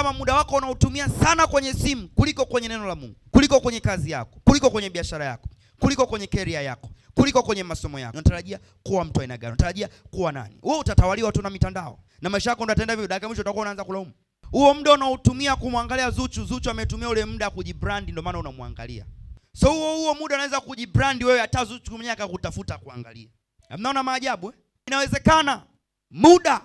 kama muda wako unautumia sana kwenye simu kuliko kwenye neno la Mungu, kuliko kwenye kazi yako, kuliko kwenye biashara yako, kuliko kwenye career yako, kuliko kwenye masomo yako, unatarajia kuwa mtu aina gani? Unatarajia kuwa nani? Wewe utatawaliwa tu na mitandao na maisha yako ndio yataenda hivyo. Dakika mwisho utakuwa unaanza kulaumu. Huo muda unaotumia kumwangalia Zuchu ametumia ule muda kujibrand, ndio maana unamwangalia. So huo muda unaweza kujibrand wewe, hata Zuchu mwenyewe akakutafuta kuangalia. Mnaona maajabu eh? Inawezekana. Muda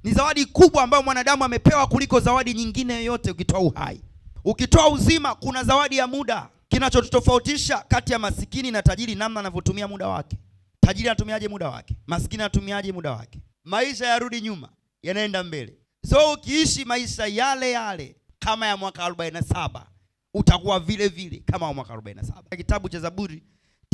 ni zawadi kubwa ambayo mwanadamu amepewa kuliko zawadi nyingine yoyote. Ukitoa uhai, ukitoa uzima, kuna zawadi ya muda. Kinachotofautisha kati ya masikini na tajiri namna anavyotumia muda wake. Tajiri anatumiaje muda wake? Masikini anatumiaje muda wake? Maisha yarudi nyuma, yanaenda mbele. So ukiishi maisha yale yale kama ya mwaka 47, utakuwa vile vile kama wa mwaka 47. Kitabu cha Zaburi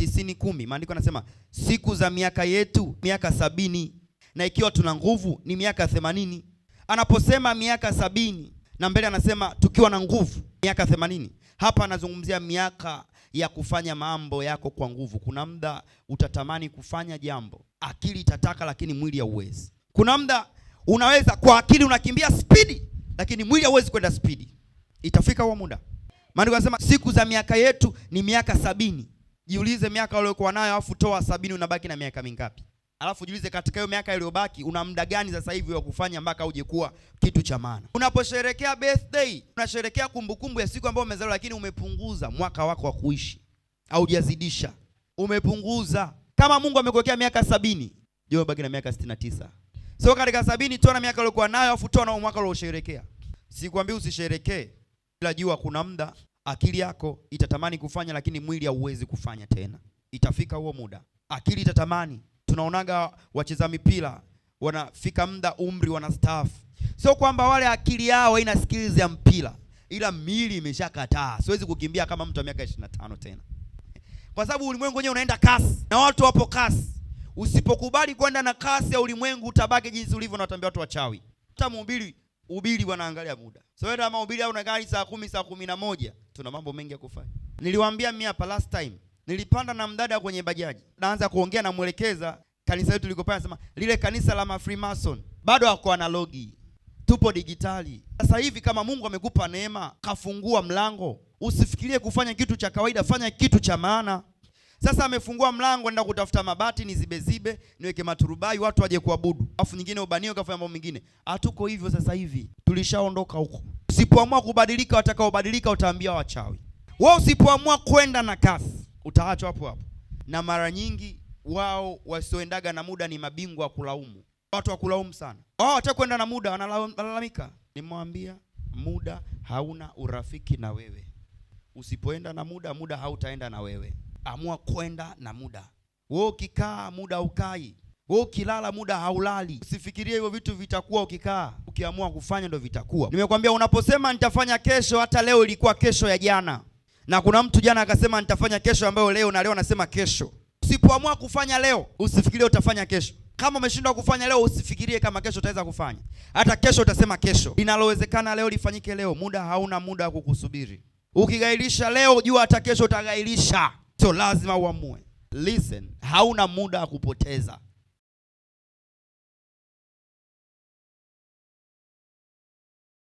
90:10 maandiko yanasema siku za miaka yetu miaka 70, na ikiwa tuna nguvu ni miaka 80. Anaposema miaka 70 na mbele anasema tukiwa na nguvu miaka 80, hapa anazungumzia miaka ya kufanya mambo yako kwa nguvu. Kuna muda utatamani kufanya jambo, akili itataka lakini mwili hauwezi. Kuna muda unaweza kwa akili unakimbia spidi, lakini mwili hauwezi kwenda spidi. Itafika huo muda. Maandiko yanasema siku za miaka yetu ni miaka 70. Jiulize miaka uliyokuwa nayo alafu toa 70, unabaki na miaka mingapi? Alafu jiulize katika hiyo miaka iliyobaki una muda gani sasa hivi wa kufanya mpaka uje kuwa kitu cha maana. Unaposherehekea birthday, unasherehekea kumbukumbu ya siku ambayo umezaliwa, lakini umepunguza mwaka wako wa kuishi. Au hujazidisha, umepunguza. Kama Mungu amekuwekea miaka 70, je, ubaki na miaka 69. So katika 70 toa na miaka uliyokuwa nayo alafu toa na mwaka uliosherehekea. Sikwambii usisherehekee, ila jua kuna muda akili yako itatamani kufanya lakini mwili hauwezi kufanya tena. Itafika huo muda. Akili itatamani. Tunaonaga wacheza mipira wanafika muda umri wanastaafu. Sio kwamba wale akili yao haina skills ya mpira, ila miili imeshakataa. Siwezi kukimbia kama mtu wa miaka 25 tena. Kwa sababu ulimwengu wenyewe unaenda kasi na watu wapo kasi. Usipokubali kwenda na kasi ya ulimwengu utabaki jinsi ulivyo, na watambia watu wachawi. Hata mhubiri wanaangalia muda. So wewe kama mhubiri au unaangalia saa 10 saa 11, tuna mambo mengi ya kufanya. Niliwaambia mimi hapa last time, nilipanda na mdada kwenye bajaji. Naanza kuongea na mwelekeza kanisa letu liko pale, anasema lile kanisa la Freemason bado hako analogi. Tupo digitali. Sasa hivi kama Mungu amekupa neema, kafungua mlango, usifikirie kufanya kitu cha kawaida, fanya kitu cha maana. Sasa amefungua mlango, nenda kutafuta mabati nizibe, niweke maturubai watu waje kuabudu. Alafu nyingine ubanio kafanya mambo mengine. Hatuko hivyo sasa hivi. Tulishaondoka huko. Usipoamua kubadilika, watakaobadilika utaambia wachawi. Wewe usipoamua kwenda na kasi, utaachwa hapo hapo. Na mara nyingi wao wasioendaga na muda ni mabingwa wa kulaumu. Watu wa kulaumu sana. Wao wataka kwenda na muda wanalalamika. Nimwambia muda hauna urafiki na wewe. Usipoenda na muda, muda hautaenda na wewe. Amua kwenda na muda. Wewe ukikaa muda ukai. Wewe ukilala muda haulali. Usifikirie hivyo vitu vitakuwa ukikaa. Ukiamua kufanya ndio vitakuwa. Nimekwambia unaposema nitafanya kesho, hata leo ilikuwa kesho ya jana. Na kuna mtu jana akasema nitafanya kesho ambayo leo, na leo anasema kesho. Usipoamua kufanya leo, usifikirie utafanya kesho. Kama umeshindwa kufanya leo, usifikirie kama kesho utaweza kufanya. Hata kesho utasema kesho. Linalowezekana leo lifanyike leo. Muda hauna muda wa kukusubiri. Ukigailisha leo, jua hata kesho utagailisha. So lazima uamue. Listen, hauna muda wa kupoteza.